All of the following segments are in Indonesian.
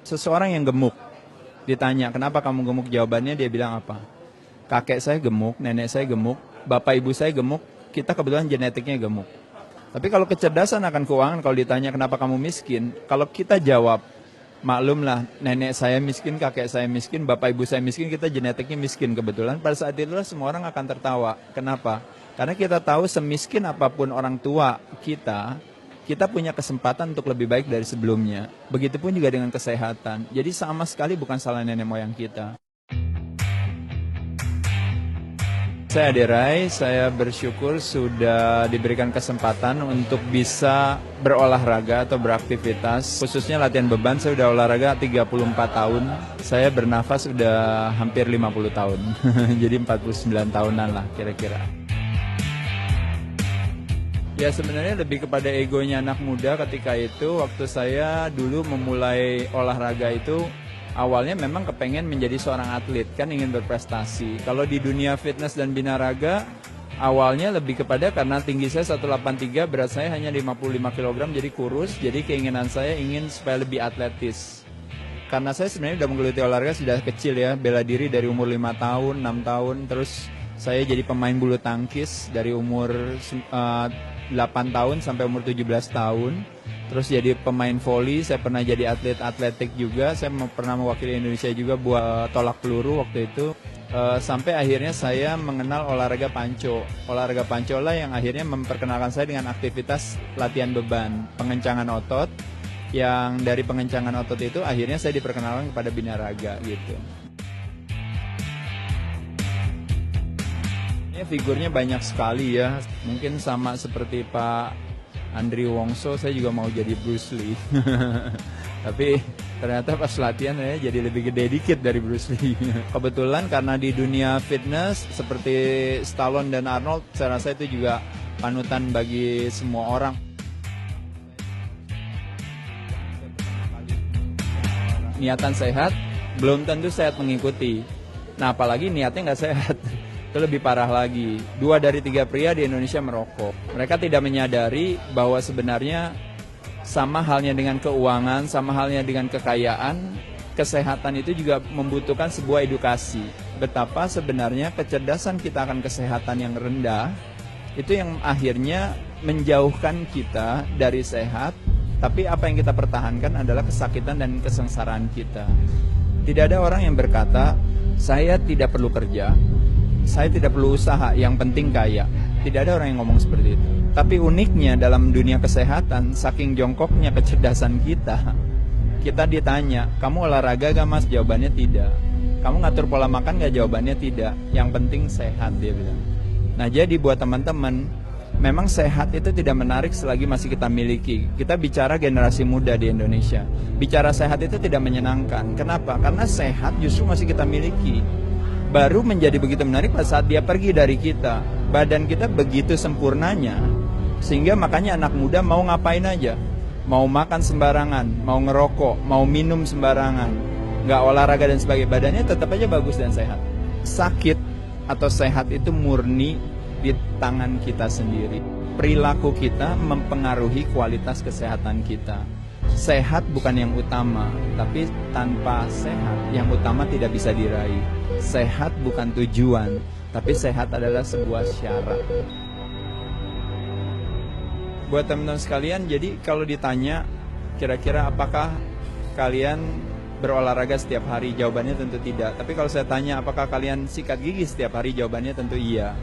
Seseorang yang gemuk, ditanya, kenapa kamu gemuk? Jawabannya dia bilang apa? Kakek saya gemuk, nenek saya gemuk, bapak ibu saya gemuk, kita kebetulan genetiknya gemuk. Tapi kalau kecerdasan akan keuangan, kalau ditanya kenapa kamu miskin, kalau kita jawab, maklumlah nenek saya miskin, kakek saya miskin, bapak ibu saya miskin, kita genetiknya miskin kebetulan. Pada saat itulah semua orang akan tertawa. Kenapa? Karena kita tahu semiskin apapun orang tua kita punya kesempatan untuk lebih baik dari sebelumnya. Begitupun juga dengan kesehatan. Jadi sama sekali bukan salah nenek moyang kita. Saya Aderai, saya bersyukur sudah diberikan kesempatan untuk bisa berolahraga atau beraktivitas. Khususnya latihan beban, saya sudah olahraga 34 tahun. Saya bernafas sudah hampir 50 tahun. Jadi 49 tahunan lah kira-kira. Ya sebenarnya lebih kepada egonya anak muda ketika itu. Waktu saya dulu memulai olahraga itu, awalnya memang kepengen menjadi seorang atlet, kan ingin berprestasi. Kalau di dunia fitness dan binaraga, awalnya lebih kepada karena tinggi saya 183, berat saya hanya 55 kg, jadi kurus. Jadi keinginan saya ingin supaya lebih atletis. Karena saya sebenarnya udah menggeluti olahraga sudah kecil ya, bela diri dari umur 5 tahun, 6 tahun, terus saya jadi pemain bulu tangkis dari umur 8 tahun sampai umur 17 tahun. Terus jadi pemain voli, saya pernah jadi atlet atletik juga. Saya pernah mewakili Indonesia juga buat tolak peluru waktu itu. Sampai akhirnya saya mengenal olahraga panco. Olahraga panco lah yang akhirnya memperkenalkan saya dengan aktivitas latihan beban, pengencangan otot. Yang dari pengencangan otot itu akhirnya saya diperkenalkan kepada binaraga gitu. Figurnya banyak sekali ya, mungkin sama seperti Pak Andri Wongso, saya juga mau jadi Bruce Lee. Tapi ternyata pas latihan ya jadi lebih gede dikit dari Bruce Lee. Kebetulan karena di dunia fitness seperti Stallone dan Arnold, saya rasa itu juga panutan bagi semua orang. Niatan sehat, belum tentu sehat mengikuti. Nah apalagi niatnya nggak sehat. Itu lebih parah lagi. 2 dari 3 pria di Indonesia merokok. Mereka tidak menyadari bahwa sebenarnya sama halnya dengan keuangan, sama halnya dengan kekayaan, kesehatan itu juga membutuhkan sebuah edukasi. Betapa sebenarnya kecerdasan kita akan kesehatan yang rendah, itu yang akhirnya menjauhkan kita dari sehat, tapi apa yang kita pertahankan adalah kesakitan dan kesengsaraan kita. Tidak ada orang yang berkata, saya tidak perlu kerja, saya tidak perlu usaha, yang penting kaya. Tidak ada orang yang ngomong seperti itu. Tapi uniknya dalam dunia kesehatan, saking jongkoknya kecerdasan kita ditanya, kamu olahraga gak mas? Jawabannya tidak. Kamu ngatur pola makan gak? Jawabannya tidak. Yang penting sehat, dia bilang. Nah jadi buat teman-teman, memang sehat itu tidak menarik selagi masih kita miliki. Kita bicara generasi muda di Indonesia. Bicara sehat itu tidak menyenangkan. Kenapa? Karena sehat justru masih kita miliki. Baru menjadi begitu menarik pada saat dia pergi dari kita. Badan kita begitu sempurnanya, sehingga makanya anak muda mau ngapain aja. Mau makan sembarangan, mau ngerokok, mau minum sembarangan, nggak olahraga dan sebagainya, badannya tetap aja bagus dan sehat. Sakit atau sehat itu murni di tangan kita sendiri. Perilaku kita mempengaruhi kualitas kesehatan kita. Sehat bukan yang utama, tapi tanpa sehat yang utama tidak bisa diraih. Sehat bukan tujuan, tapi sehat adalah sebuah syarat. Buat teman-teman sekalian, jadi kalau ditanya kira-kira apakah kalian berolahraga setiap hari, jawabannya tentu tidak. Tapi kalau saya tanya apakah kalian sikat gigi setiap hari, jawabannya tentu iya.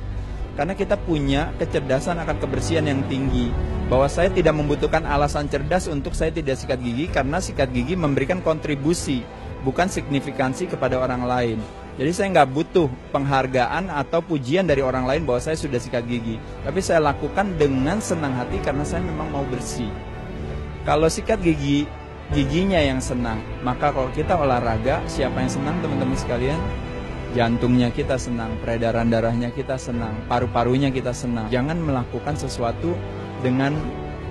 Karena kita punya kecerdasan akan kebersihan yang tinggi. Bahwa saya tidak membutuhkan alasan cerdas untuk saya tidak sikat gigi, karena sikat gigi memberikan kontribusi, bukan signifikansi kepada orang lain. Jadi saya nggak butuh penghargaan atau pujian dari orang lain bahwa saya sudah sikat gigi. Tapi saya lakukan dengan senang hati karena saya memang mau bersih. Kalau sikat gigi, giginya yang senang. Maka kalau kita olahraga, siapa yang senang teman-teman sekalian? Jantungnya kita senang, peredaran darahnya kita senang, paru-parunya kita senang. Jangan melakukan sesuatu dengan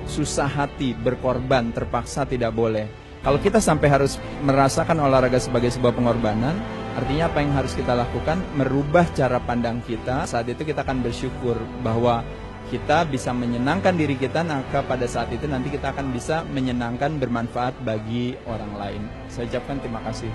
susah hati, berkorban, terpaksa, tidak boleh. Kalau kita sampai harus merasakan olahraga sebagai sebuah pengorbanan, artinya apa yang harus kita lakukan? Merubah cara pandang kita. Saat itu kita akan bersyukur bahwa kita bisa menyenangkan diri kita, maka pada saat itu nanti kita akan bisa menyenangkan, bermanfaat bagi orang lain. Saya ucapkan terima kasih.